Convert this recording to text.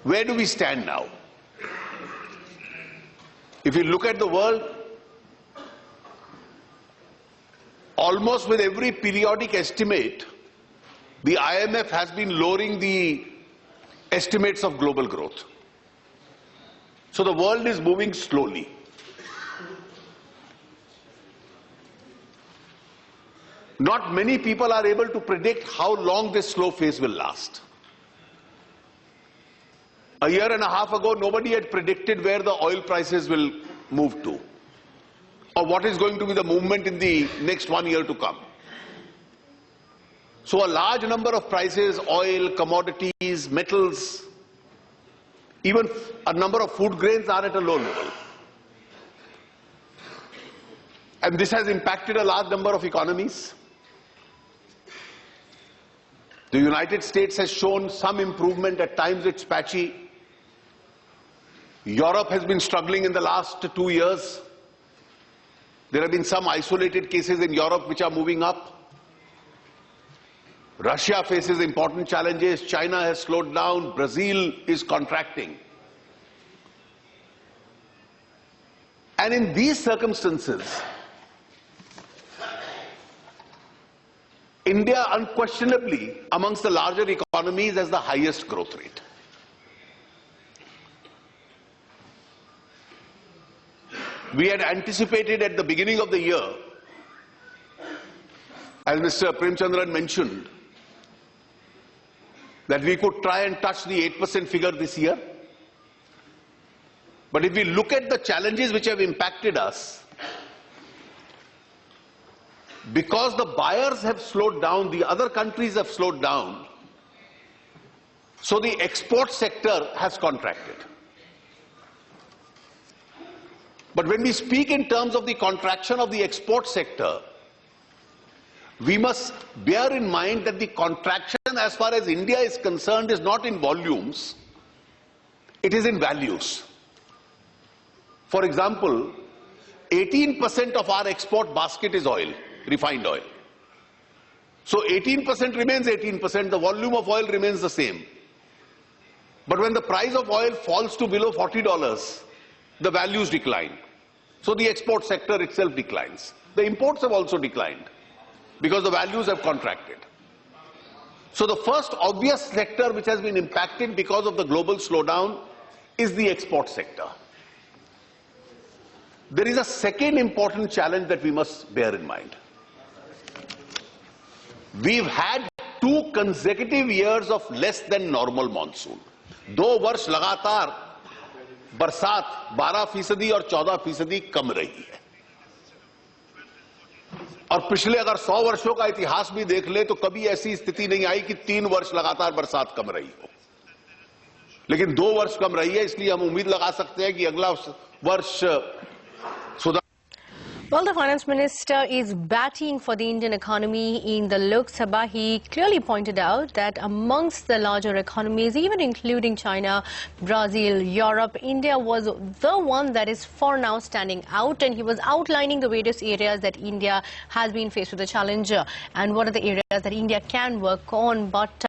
Where do we stand now? If you look at the world, almost with every periodic estimate, the IMF has been lowering the estimates of global growth. So the world is moving slowly. Not many people are able to predict how long this slow phase will last. A year and a half ago, nobody had predicted where the oil prices will move to, or what is going to be the movement in the next 1 year to come. So a large number of prices, oil, commodities, metals, even a number of food grains are at a low level. And this has impacted a large number of economies. The United States has shown some improvement. At times it's patchy. Europe has been struggling in the last 2 years. There have been some isolated cases in Europe which are moving up. Russia faces important challenges. China has slowed down. Brazil is contracting. And in these circumstances, India unquestionably amongst the larger economies has the highest growth rate. We had anticipated at the beginning of the year, as Mr. Premchandran mentioned, that we could try and touch the 8% figure this year. But if we look at the challenges which have impacted us, because the buyers have slowed down, the other countries have slowed down, so the export sector has contracted. But when we speak in terms of the contraction of the export sector, we must bear in mind that the contraction as far as India is concerned is not in volumes, it is in values. For example, 18% of our export basket is oil, refined oil. So 18% remains 18%, the volume of oil remains the same. But when the price of oil falls to below $40, the values decline. So the export sector itself declines. The imports have also declined because the values have contracted. So the first obvious sector which has been impacted because of the global slowdown is the export sector. There is a second important challenge that we must bear in mind. We've had 2 consecutive years of less than normal monsoon. 2 वर्ष लगातार बरसात 12% और 14% कम रही है. और पिछले अगर 100 वर्षों का इतिहास भी देख ले तो कभी ऐसी स्थिति नहीं आई कि 3 वर्ष लगातार बरसात कम रही हो. लेकिन 2 वर्ष कम रही है, इसलिए हम उम्मीद लगा सकते हैं कि अगला वर्ष सुधार. Well, the finance minister is batting for the Indian economy in the Lok Sabha. He clearly pointed out that amongst the larger economies, even including China, Brazil, Europe, India was the one that is for now standing out. And he was outlining the various areas that India has been faced with a challenge and what are the areas that India can work on. But